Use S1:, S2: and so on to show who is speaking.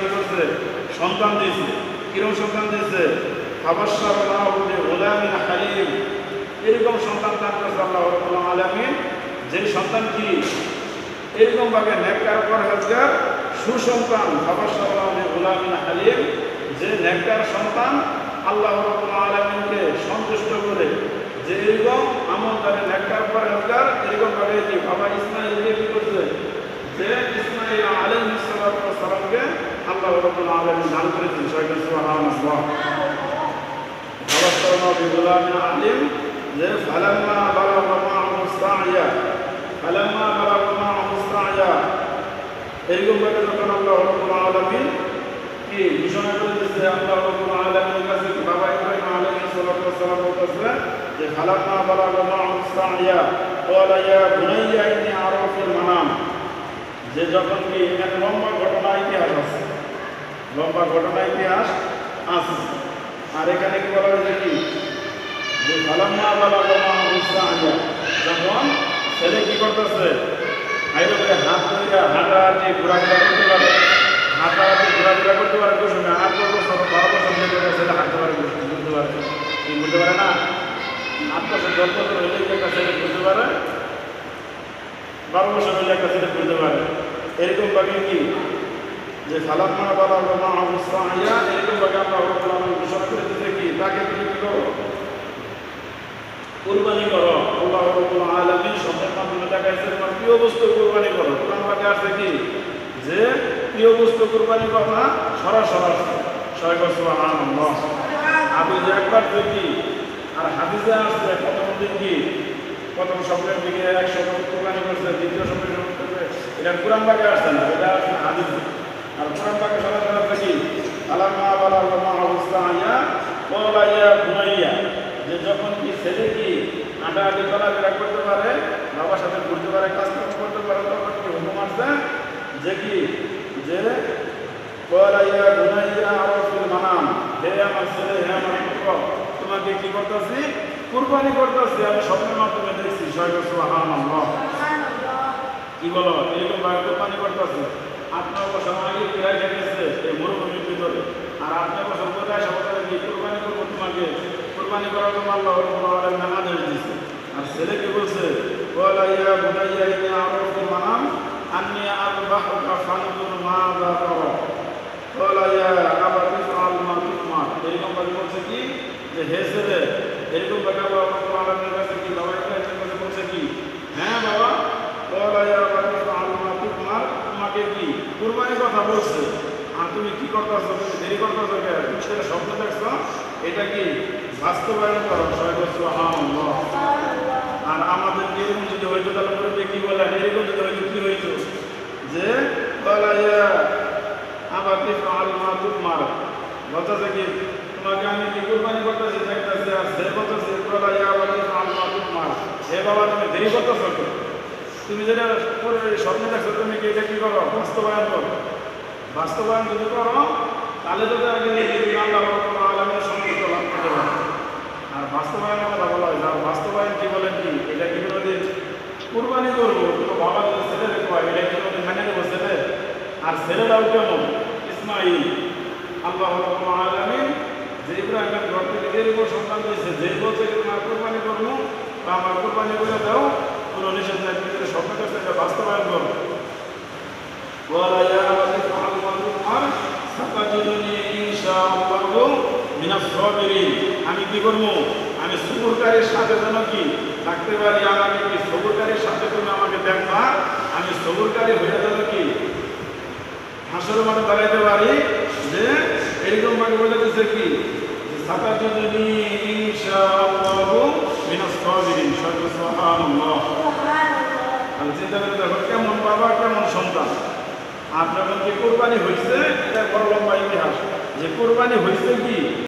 S1: কি করছে? সন্তান দিয়েছে। কিরকম সন্তান দিয়েছে? ফাবাশশারনাহু বিগুলামিন হালিম। এরকম সন্তান দান করেছে আল্লাহ রাব্বুল আলামিন, যে সন্তান কি এরকম ভাবে নেককার পরহেজগার সুসন্তান। ফাবাশশারনাহু বিগুলামিন হালিম, যে নেককার সন্তান আল্লাহ রাব্বুল আলামিনকে সন্তুষ্ট করে, যে এরকম আমলদারে নেককার পরহেজগার এরকম ভাবে কি বাবা ইসমাঈলকে কি করছে? যে ইসমাঈল আলাইহিস সালাতু ওয়াস সালামকে আল্লাহ রাব্বুল আলামিন দান করেছেন। সবাইকে সুবহানাল্লাহ। ফাবাশশারনাহু বিগুলামিন হালিম, যে ফালাম্মা বালাগা মা'হু সা'য়া, ফালাম্মা বালাগা মা'হু সা'য়া, এরকম ভাবে যখন আল্লাহ রাব্বুল আলামিন কি ঘোষণা করে দিয়েছে, আল্লাহ রাব্বুল আলামিনের কাছে বাবা ইব্রাহিম আলাইহিস সালাতু ওয়াস সালাম বলতেছে যে ফালাম্মা বালাগা মা'হু সা'য়া ক্বালা ইয়া বুনাইয়া ইন্নী আরা ফিল মানাম, যে যখন কি এখানে লম্বা ঘটনা ইতিহাস আছে, লম্বা ঘটনা ইতিহাস আছে। আর এখানে কি বলা হয়েছে কি যে ফালাম্মা বালাগা মা'হু সা'য়া, যখন ছেলে কি করতেছে? হাইরোকে হাত ধরে হাঁটাহাঁটি ঘোরাঘোরা করতে পারে, হাঁটাহাঁটি ঘোরাঘোরা করতে পারে। কোন সময় 8 বছর 12 বছর ছেলে হাঁটতে পারে, ঘুরতে পারে, কি ঘুরতে পারে না? 8 বছর 10 বছর হইলে একটা ছেলে ঘুরতে পারে, 12 বছর হইলে একটা ছেলে ঘুরতে পারে। এরকম ভাবে কি যে ফালাম্মা বালাগা মা'হু সা'য়া, এরকম ভাবে আল্লাহ রাব্বুল আলামিন ঘোষণা করে দিতে কি তাকে তুমি কি করো? কুরবানি করো। আল্লাহ রাব্বুল আলামিন শব্দের মাধ্যমে দেখাইছে তোমার প্রিয় বস্তু কুরবানি করো। কোরআন পাকে আছে কি যে প্রিয় বস্তু কুরবানি কথা সরাসরি। সবাই সুবহানাল্লাহ। হাদিসে একবার দেখি আর হাদিসে আসছে প্রথম দিন কি প্রথম শব্দের দিকে 100 কুরবানি করছে, দ্বিতীয় শব্দের এটা কোরআন পাকে আসছে না, এটা আসছে হাদিসে। আর কোরআন পাকে সরাসরি আছে কি ফালাম্মা বালাগা মা'হু সা'য়া ক্বালা ইয়া বুনাইয়া, যে যখন কি ছেলে কি হাঁটাহাঁটি চলাফেরা করতে পারে, বাবার সাথে ঘুরতে পারে, কাজ করতে পারে, তখন কি হুকুম আসছে যে কি যে ক্বালা ইয়া বুনাইয়া আরা ফিল মানাম, হে আমার ছেলে, হে আমার পুত্র, তোমাকে কি করতেছি? কুরবানি করতেছি, আমি স্বপ্নের মাধ্যমে দেখছি। সুবহানাল্লাহ। কি বলো? এরকম ভাবে কুরবানি করতেছি। 8 বছর আগে প্রায় গেছে এই মরুভূমির ভিতরে, আর 8 বছর পরে আসা বছরে কি কুরবানি করবো? তোমাকে কুরবানি করার জন্য আল্লাহ রাব্বুল আলামিন আদেশ দিয়েছে। আর ছেলেকে বলছে ক্বালা ইয়া বুনাইয়া ইন্নী আরা ফিল মানাম আন্নী আযবাহুকা ফানজুর মাযা তারা ক্বালা ইয়া আবাতি ইফআল মা তু'মার। এরকম ভাবে বলছে কি যে হে ছেলে, এরকম ভাবে আল্লাহ রাব্বুল আলামিনের কাছে কি বাবা ইব্রাহিমের কাছে বলছে কি হ্যাঁ বাবা, ক্বালা ইয়া আবাতি ইফআল মা তু'মার, তোমাকে কি কুরবানির কথা বলছে, আর তুমি কি করতেছো? তুমি দেরি করতেছো কেন? তুমি সেটা স্বপ্ন দেখছো, এটা কি বাস্তবায়ন করো। সবাই সুবহানাল্লাহ। আর আমাদের এরকম যদি হইতো তাহলে মুরব্বি কি বলেন, এরকম যদি হইতো কি হইতো যে ক্বালা ইয়া আবাতি ইফআল মা তু'মার, বলতেছে কি তোমাকে আমি কি কুরবানি করতেছি দেখতেছি, আর সে বলতেছে ক্বালা ইয়া আবাতি ইফআল মা তু'মার, হে বাবা তুমি দেরি করতেছো কেন? তুমি যেটা স্বপ্ন দেখছো তুমি কি এটা কি করো? বাস্তবায়ন করো। বাস্তবায়ন যদি করো তাহলে তো আগে আল্লাহ রাব্বুল আলামিনের সন্তুষ্ট লাভ করতে পারবে। আর বাস্তবায়নের কথা বলা হয়, আর বাস্তবায়ন কি বলেন কি এটা কি কোনোদিন কুরবানি করবো তো বাবা যদি ছেলে রেখো এটা কি কোনোদিন মেনে নেবো ছেলে? আর ছেলেরাও কেমন? ইসমাঈল আল্লাহ রাব্বুল আলামিন যে ইব্রাহিমের ঘর থেকে এরকম সন্তান দিয়েছে, যে বলছে তোমার কুরবানি করবো বা আমার কুরবানি করে দাও, কোনো নিষেধ নাই, তুমি স্বপ্ন দেখছো এটা বাস্তবায়ন করো। ক্বালা ইয়া আবাতি ইফআল মা তু'মার সাতাজিদুনি ইনশাআল্লাহু মিনাস সাবিরিন, আমি কি করবো? আমি সবুরকারীর সাথে যেন কি থাকতে পারি, আমাকে কি সবুরকারীর সাথে তুমি আমাকে দেখবা, আমি সবুরকারী হয়ে যেন কি হাসরের মাঠে দাঁড়াইতে পারি। যে এরকম ভাবে বলে দিচ্ছে কি সাতাজিদুনি ইনশাআল্লাহু মিনাস সাবিরিন। সুবহানাল্লাহ। আর চিন্তা করে দেখো কেমন বাবা কেমন সন্তান। আর যখন কি কোরবানি হয়েছে, এটা বড় লম্বা ইতিহাস, যে কোরবানি হয়েছে কি